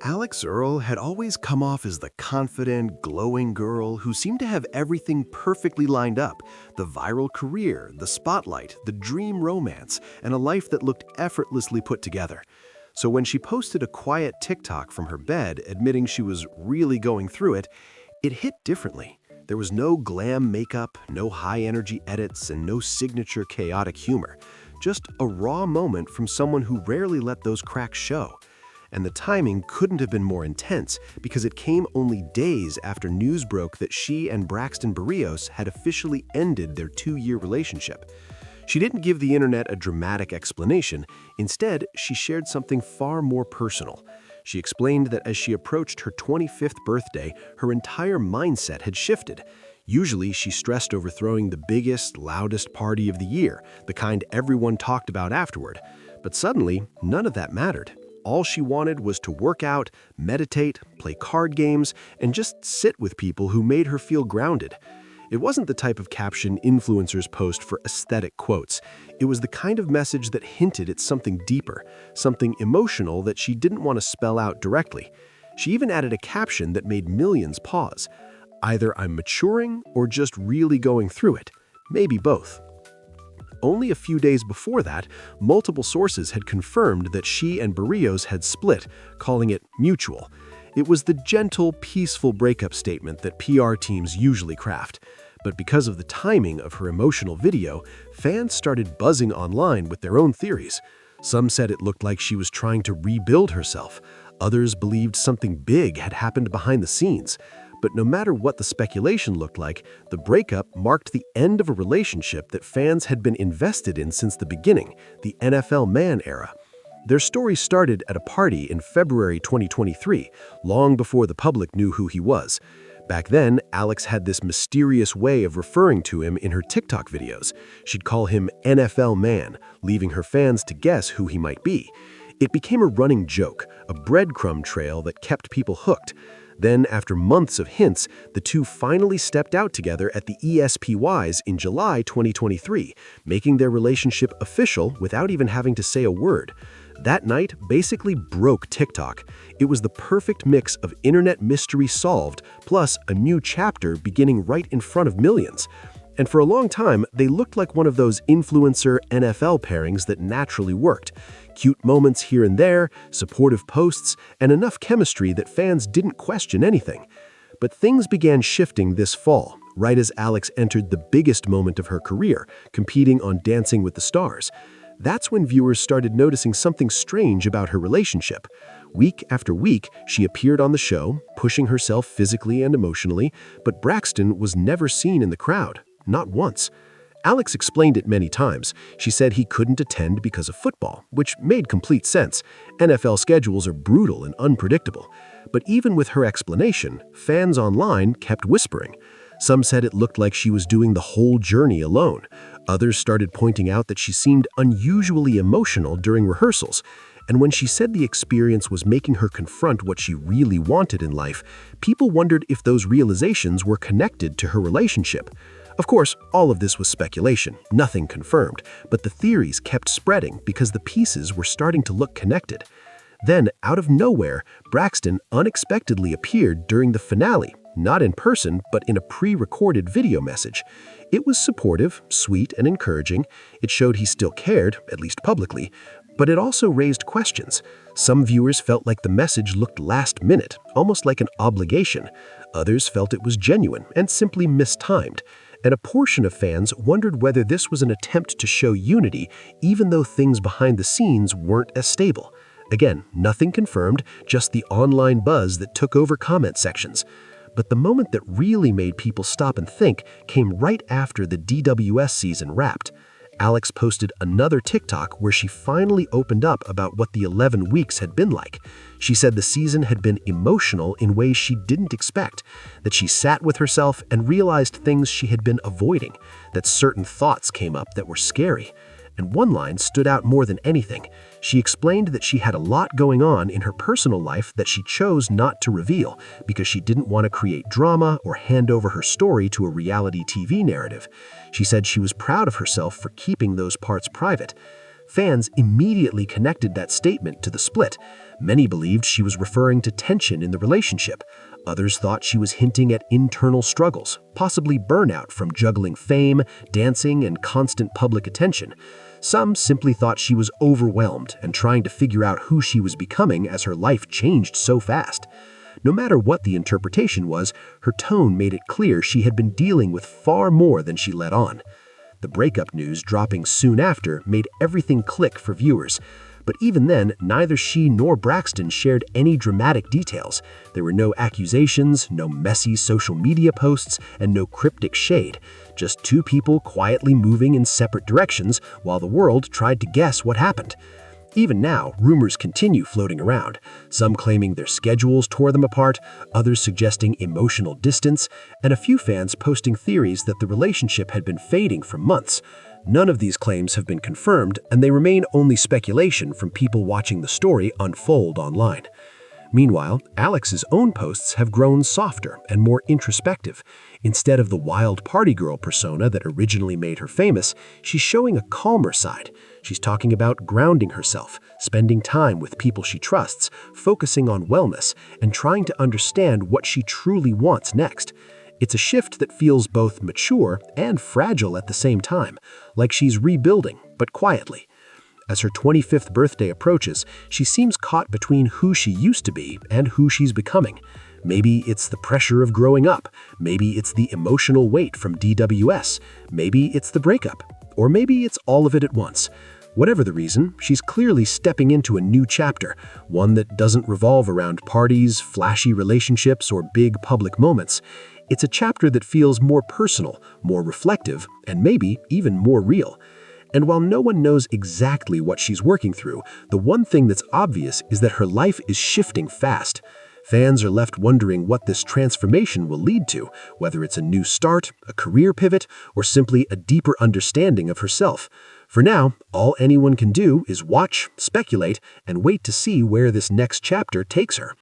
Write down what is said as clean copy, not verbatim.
Alix Earle had always come off as the confident, glowing girl who seemed to have everything perfectly lined up: the viral career, the spotlight, the dream romance, and a life that looked effortlessly put together. So when she posted a quiet TikTok from her bed admitting she was really going through it, it hit differently. There was no glam makeup, no high-energy edits, and no signature chaotic humor. Just a raw moment from someone who rarely let those cracks show. And the timing couldn't have been more intense because it came only days after news broke that she and Braxton Berrios had officially ended their 2-year relationship. She didn't give the internet a dramatic explanation. Instead, she shared something far more personal. She explained that as she approached her 25th birthday, her entire mindset had shifted. Usually, she stressed over throwing the biggest, loudest party of the year, the kind everyone talked about afterward. But suddenly, none of that mattered. All she wanted was to work out, meditate, play card games, and just sit with people who made her feel grounded. It wasn't the type of caption influencers post for aesthetic quotes. It was the kind of message that hinted at something deeper, something emotional that she didn't want to spell out directly. She even added a caption that made millions pause. Either I'm maturing or just really going through it. Maybe both. Only a few days before that, multiple sources had confirmed that she and Berrios had split, calling it mutual. It was the gentle, peaceful breakup statement that PR teams usually craft. But because of the timing of her emotional video, fans started buzzing online with their own theories. Some said it looked like she was trying to rebuild herself. Others believed something big had happened behind the scenes. But no matter what the speculation looked like, the breakup marked the end of a relationship that fans had been invested in since the beginning, the NFL man era. Their story started at a party in February 2023, long before the public knew who he was. Back then, Alix had this mysterious way of referring to him in her TikTok videos. She'd call him NFL man, leaving her fans to guess who he might be. It became a running joke, a breadcrumb trail that kept people hooked. Then, after months of hints, the two finally stepped out together at the ESPYs in July 2023, making their relationship official without even having to say a word. That night basically broke TikTok. It was the perfect mix of internet mystery solved, plus a new chapter beginning right in front of millions. And for a long time, they looked like one of those influencer NFL pairings that naturally worked. Cute moments here and there, supportive posts, and enough chemistry that fans didn't question anything. But things began shifting this fall, right as Alix entered the biggest moment of her career, competing on Dancing with the Stars. That's when viewers started noticing something strange about her relationship. Week after week, she appeared on the show, pushing herself physically and emotionally, but Braxton was never seen in the crowd. Not once. Alix explained it many times. She said he couldn't attend because of football, which made complete sense. NFL schedules are brutal and unpredictable. But even with her explanation, fans online kept whispering. Some said it looked like she was doing the whole journey alone. Others started pointing out that she seemed unusually emotional during rehearsals. And when she said the experience was making her confront what she really wanted in life, people wondered if those realizations were connected to her relationship. Of course, all of this was speculation, nothing confirmed, but the theories kept spreading because the pieces were starting to look connected. Then, out of nowhere, Braxton unexpectedly appeared during the finale, not in person, but in a pre-recorded video message. It was supportive, sweet, and encouraging. It showed he still cared, at least publicly, but it also raised questions. Some viewers felt like the message looked last minute, almost like an obligation. Others felt it was genuine and simply mistimed. And a portion of fans wondered whether this was an attempt to show unity, even though things behind the scenes weren't as stable. Again, nothing confirmed, just the online buzz that took over comment sections. But the moment that really made people stop and think came right after the DWS season wrapped. Alix posted another TikTok where she finally opened up about what the 11 weeks had been like. She said the season had been emotional in ways she didn't expect, that she sat with herself and realized things she had been avoiding, that certain thoughts came up that were scary. And one line stood out more than anything. She explained that she had a lot going on in her personal life that she chose not to reveal because she didn't want to create drama or hand over her story to a reality TV narrative. She said she was proud of herself for keeping those parts private. Fans immediately connected that statement to the split. Many believed she was referring to tension in the relationship. Others thought she was hinting at internal struggles, possibly burnout from juggling fame, dancing, and constant public attention. Some simply thought she was overwhelmed and trying to figure out who she was becoming as her life changed so fast. No matter what the interpretation was, her tone made it clear she had been dealing with far more than she let on. The breakup news dropping soon after made everything click for viewers. But even then, neither she nor Braxton shared any dramatic details. There were no accusations, no messy social media posts, and no cryptic shade. Just two people quietly moving in separate directions while the world tried to guess what happened. Even now, rumors continue floating around, some claiming their schedules tore them apart, others suggesting emotional distance, and a few fans posting theories that the relationship had been fading for months. None of these claims have been confirmed, and they remain only speculation from people watching the story unfold online. Meanwhile, Alix's own posts have grown softer and more introspective. Instead of the wild party girl persona that originally made her famous, she's showing a calmer side. She's talking about grounding herself, spending time with people she trusts, focusing on wellness, and trying to understand what she truly wants next. It's a shift that feels both mature and fragile at the same time, like she's rebuilding, but quietly. As her 25th birthday approaches, she seems caught between who she used to be and who she's becoming. Maybe it's the pressure of growing up, maybe it's the emotional weight from DWS, maybe it's the breakup, or maybe it's all of it at once. Whatever the reason, she's clearly stepping into a new chapter, one that doesn't revolve around parties, flashy relationships, or big public moments. It's a chapter that feels more personal, more reflective, and maybe even more real. And while no one knows exactly what she's working through, the one thing that's obvious is that her life is shifting fast. Fans are left wondering what this transformation will lead to, whether it's a new start, a career pivot, or simply a deeper understanding of herself. For now, all anyone can do is watch, speculate, and wait to see where this next chapter takes her.